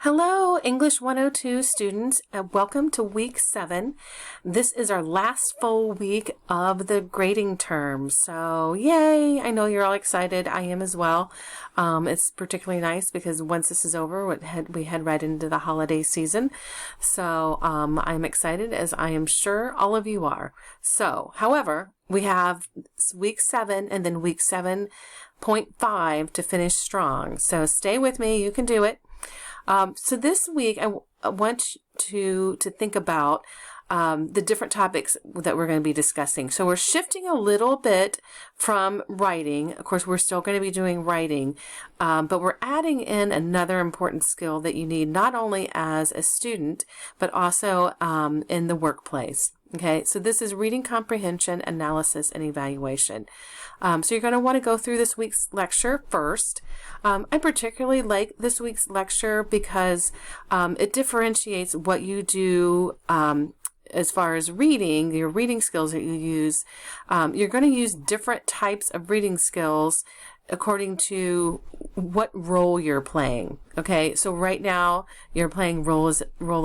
Hello, English 102 students, and welcome to week 7. This is our last full week of the grading term. So, yay! I know you're all excited. I am as well. It's particularly nice because once this is over, we head right into the holiday season. So, I'm excited, as I am sure all of you are. So, however, we have week 7 and then week 7.5 to finish strong. So, stay with me. You can do it. So this week, I want to think about the different topics that we're going to be discussing. So we're shifting a little bit from writing. Of course, we're still going to be doing writing, but we're adding in another important skill that you need not only as a student, but also in the workplace. Okay, so this is reading comprehension, analysis, and evaluation. So you're going to want to go through this week's lecture first. I particularly like this week's lecture because it differentiates what you do as far as reading, your reading skills that you use. You're going to use different types of reading skills according to what role you're playing. Okay, so right now you're playing role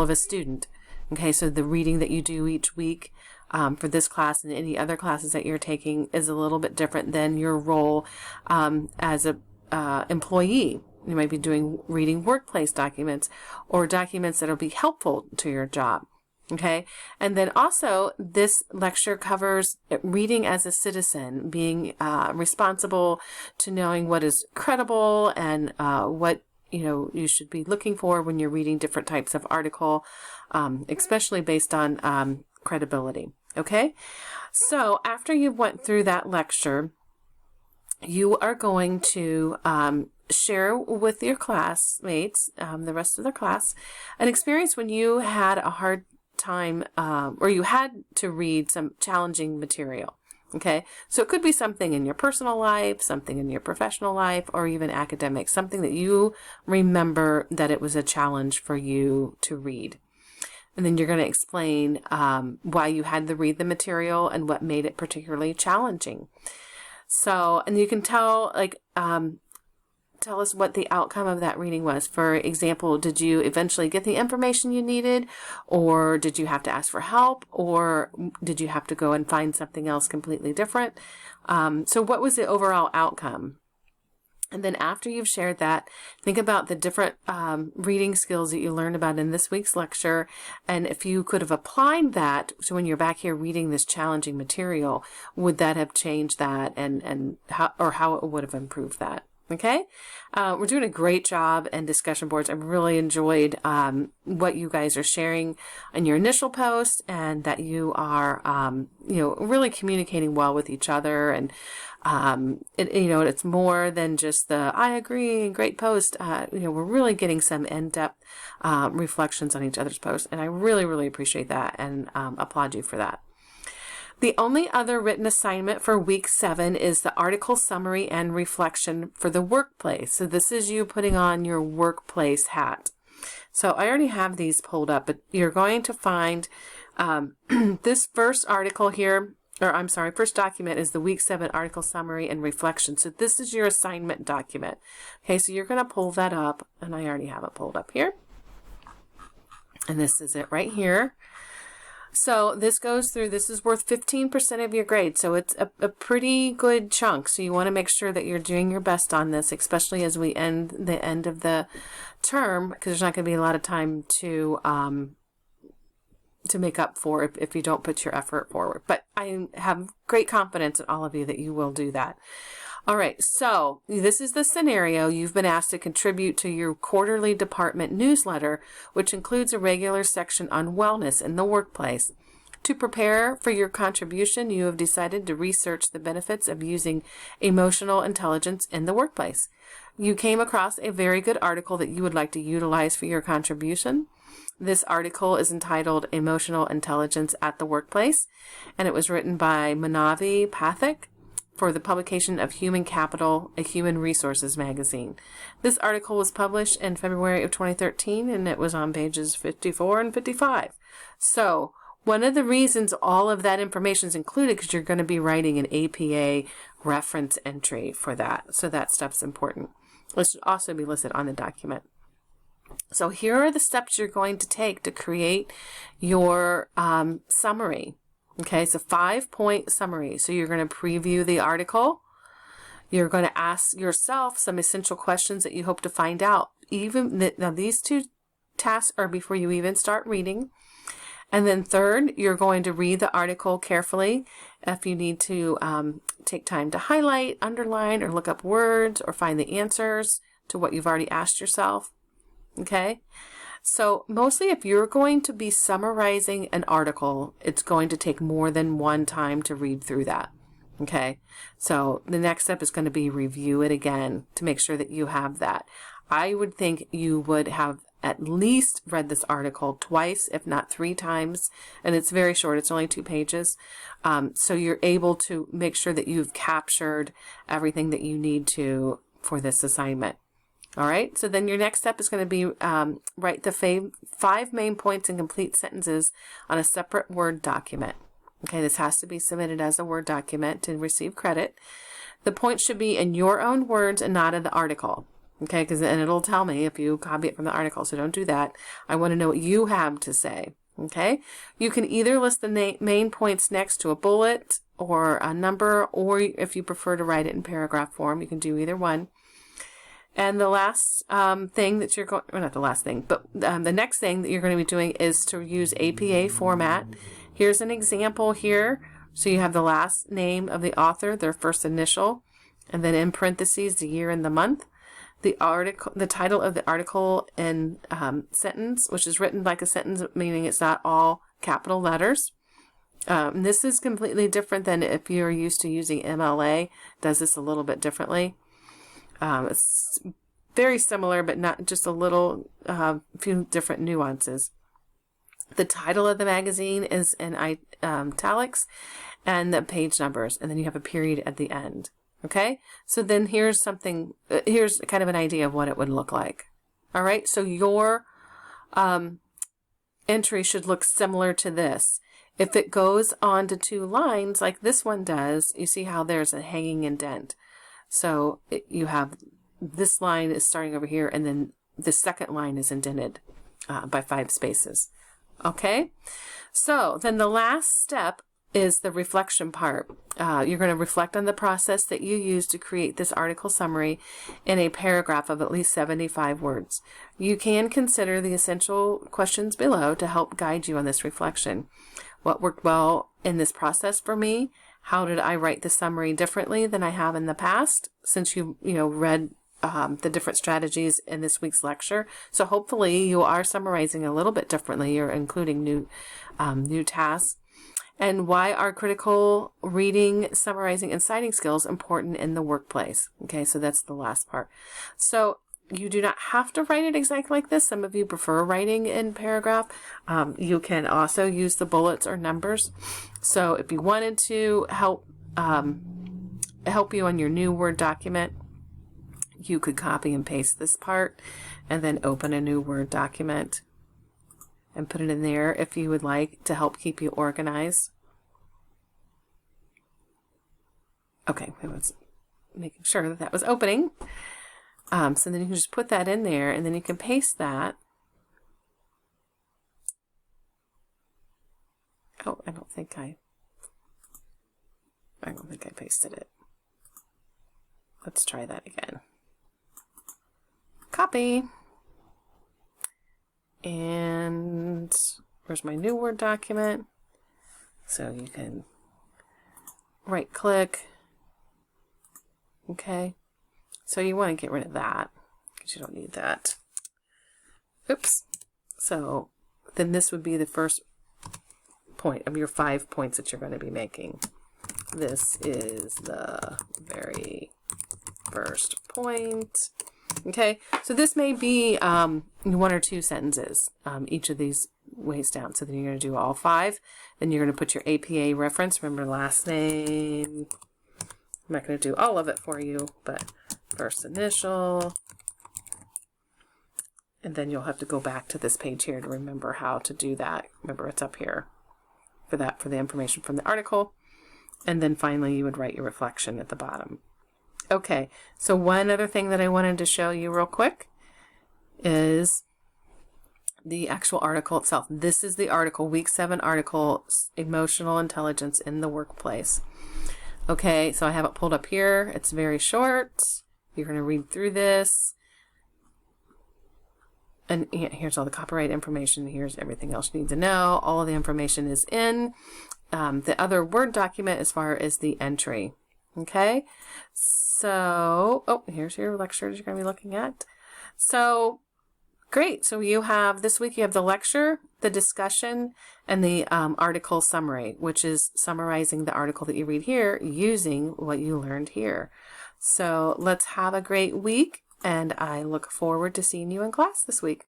of a student. Okay, so the reading that you do each week for this class and any other classes that you're taking is a little bit different than your role as a employee. You might be reading workplace documents or documents that will be helpful to your job. Okay, and then also this lecture covers reading as a citizen, being responsible to knowing what is credible and what you should be looking for when you're reading different types of article, especially based on credibility. Okay, so after you went through that lecture, you are going to share with your classmates, the rest of the class, an experience when you had a hard time or you had to read some challenging material. Okay, so it could be something in your personal life, something in your professional life, or even academic, something that you remember that it was a challenge for you to read. And then you're going to explain why you had to read the material and what made it particularly challenging. So, and you can tell us what the outcome of that reading was. For example, did you eventually get the information you needed, or did you have to ask for help, or did you have to go and find something else completely different? So what was the overall outcome? And then after you've shared that, think about the different reading skills that you learned about in this week's lecture, and if you could have applied that, so when you're back here reading this challenging material, would that have changed that, and how it would have improved that? Okay, we're doing a great job in discussion boards. I really enjoyed what you guys are sharing in your initial post, and that you are, really communicating well with each other. And it's more than just the "I agree" and great post. We're really getting some in-depth reflections on each other's posts, and I really, really appreciate that and applaud you for that. The only other written assignment for week 7 is the article summary and reflection for the workplace. So this is you putting on your workplace hat. So I already have these pulled up, but you're going to find this first article here, first document is the week 7 article summary and reflection. So this is your assignment document. Okay, so you're going to pull that up, and I already have it pulled up here. And this is it right here. So this is worth 15% of your grade. So it's a pretty good chunk. So you want to make sure that you're doing your best on this, especially as we end the end of the term, because there's not going to be a lot of time to make up for if you don't put your effort forward. But I have great confidence in all of you that you will do that. All right, so this is the scenario. You've been asked to contribute to your quarterly department newsletter, which includes a regular section on wellness in the workplace. To prepare for your contribution, you have decided to research the benefits of using emotional intelligence in the workplace. You came across a very good article that you would like to utilize for your contribution. This article is entitled Emotional Intelligence at the Workplace, and it was written by Manavi Pathak for the publication of Human Capital, a Human Resources magazine. This article was published in February of 2013, and it was on pages 54 and 55. So one of the reasons all of that information is included because you're going to be writing an APA reference entry for that. So that stuff's important. It should also be listed on the document. So here are the steps you're going to take to create your summary. Okay, so 5-point summary. So you're going to preview the article. You're going to ask yourself some essential questions that you hope to find out. Now these two tasks are before you even start reading. And then third, you're going to read the article carefully. If you need to take time to highlight, underline, or look up words or find the answers to what you've already asked yourself. Okay? So mostly if you're going to be summarizing an article, it's going to take more than one time to read through that. Okay? So the next step is going to be review it again to make sure that you have that. I would think you would have at least read this article twice, if not 3 times, and it's very short. It's only 2 pages. So you're able to make sure that you've captured everything that you need to for this assignment. All right, so then your next step is going to be write the 5 main points in complete sentences on a separate Word document. Okay, this has to be submitted as a Word document to receive credit. The points should be in your own words and not in the article. Okay, and it'll tell me if you copy it from the article, so don't do that. I want to know what you have to say. Okay, you can either list the main points next to a bullet or a number, or if you prefer to write it in paragraph form, you can do either one. And the last thing that you're going, well, not the last thing, but the next thing that you're going to be doing is to use APA format. Here's an example here. So you have the last name of the author, their first initial, and then in parentheses, the year and the month. The title of the article in sentence, which is written like a sentence, meaning it's not all capital letters. This is completely different than if you're used to using MLA. Does this a little bit differently. It's very similar, but not just a little, few different nuances. The title of the magazine is in italics and the page numbers, and then you have a period at the end. Okay, so then here's something, here's kind of an idea of what it would look like. All right, so your entry should look similar to this. If it goes on to 2 lines like this one does, you see how there's a hanging indent. So you have this line is starting over here, and then the second line is indented by 5 spaces. Okay, so then the last step is the reflection part. You're going to reflect on the process that you used to create this article summary in a paragraph of at least 75 words. You can consider the essential questions below to help guide you on this reflection. What worked well in this process for me? How did I write the summary differently than I have in the past, since you read the different strategies in this week's lecture? So hopefully you are summarizing a little bit differently or including new tasks. And why are critical reading, summarizing, and citing skills important in the workplace? Okay, so that's the last part. So you do not have to write it exactly like this. Some of you prefer writing in paragraph. You can also use the bullets or numbers. So if you wanted to help you on your new Word document, you could copy and paste this part and then open a new Word document and put it in there if you would like to help keep you organized. Okay, I was making sure that that was opening. So then you can just put that in there, and then you can paste that. Oh, I don't think I pasted it. Let's try that again. Copy. And where's my new Word document? So you can right click. Okay. So you want to get rid of that because you don't need that. Oops. So then this would be the first point of your 5 points that you're going to be making. This is the very first point. Okay, so this may be 1 or 2 sentences, each of these ways down. So then you're going to do all 5. Then you're going to put your APA reference. Remember, last name. I'm not going to do all of it for you, but first initial. And then you'll have to go back to this page here to remember how to do that. Remember, it's up here for that, for the information from the article. And then finally, you would write your reflection at the bottom. Okay, so one other thing that I wanted to show you real quick is the actual article itself. This is the article, week 7 article, emotional intelligence in the workplace. Okay, so I have it pulled up here. It's very short. You're going to read through this. And here's all the copyright information. Here's everything else you need to know. All of the information is in the other Word document as far as the entry. Okay, so, oh, here's your lectures you're going to be looking at. So, great. So you have, this week you have the lecture, the discussion, and the article summary, which is summarizing the article that you read here using what you learned here. So let's have a great week, and I look forward to seeing you in class this week.